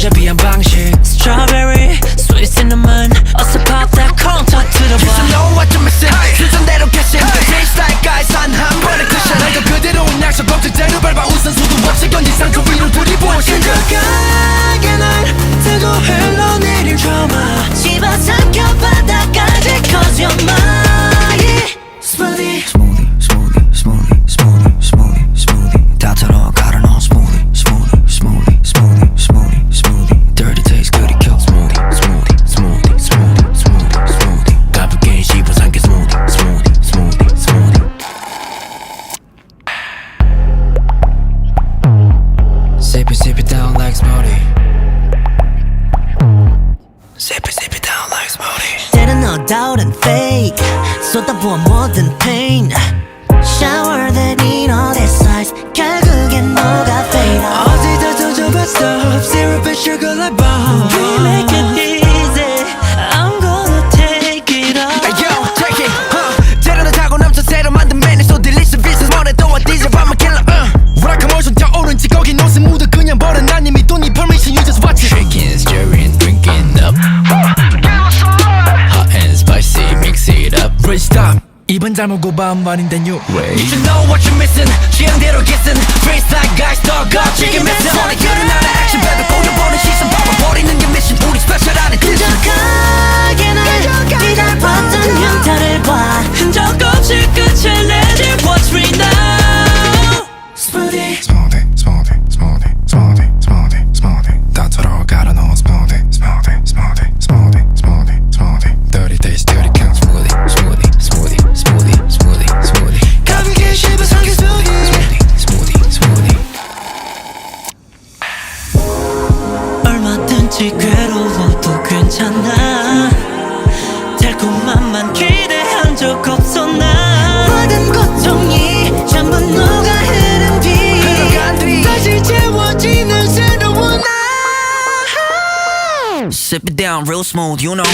어차피 한 방식 Strawberry, sweet cinnamon 어서 pop that cone top to the bar You should know what you're missing 순서대로 캐신 Taste like ice 한 번에 cushion 날 그대로인 약속 걱정대로 밟아 우선 수도 없이 견딘 상처 위로 들이부어 심각하게 날 뜨고 흘러내릴 trauma 집어삼켜 바닥까지 Cause you're my smoothie Smoothie, smoothie, smoothie, smoothie, smoothie, smoothie 다 털어 갈아 넣어 smoothie, smoothie, smoothie, smoothie, smoothie, smoothie Dirty taste 그리 켜 smoothie, smoothie, smoothie, smoothie, smoothie, smoothie 가볍게 씹어삼켜 smoothie, smoothie, smoothie, smoothie Sip it down like smoothie Sip it down like smoothie 때는 no doubt and fake 쏟아부어 뭐든 pain Shower that need all this ice 결국엔 너가 fade out 어디다 던져봐 stop Syrup and sugar like bomb We make it easy I'm gonna take it all Hey yo, take it, 때려는 타고 넘쳐 새로 만든 메뉴 So delicious business 뭐래도 어디서 I'm a killer 뭐랄까 뭘 손자오른지 거긴 옷은 묻어 그냥 버려 난 이미 don't need permission You just watch it Shaking, stirring, drinking up Hot and spicy, mix it up Wait stop 입은 잘 먹고 반반인데 new way You should know what you're missing 취향대로 kissing Face like guys 떠가 지금 missing 오늘은 나의 action baby 꼬여보는 시선 봐버리는 게 mission 우리 special 안에 끈적하게 날 뒤달봤던 흉터를 봐 흔적 없이 끝을 내줄 What's real now Smoothie Smoothie, smoothie, smoothie, smoothie, smoothie, smoothie 다 털어 갈아 넣어 smoothie, smoothie, smoothie, smoothie, smoothie, smoothie Dirty taste, dirty count smoothie, smoothie, smoothie, smoothie, smoothie, smoothie 가볍게 씹어삼켜 smoothie smoothie, smoothie 얼마든지 괴로워도 괜찮아 달콤함만 기대한 적 없어 나 모든 고통이 전부 녹아 흐른 뒤 다시 채워지는 새로운 나 Sip it down real smooth you know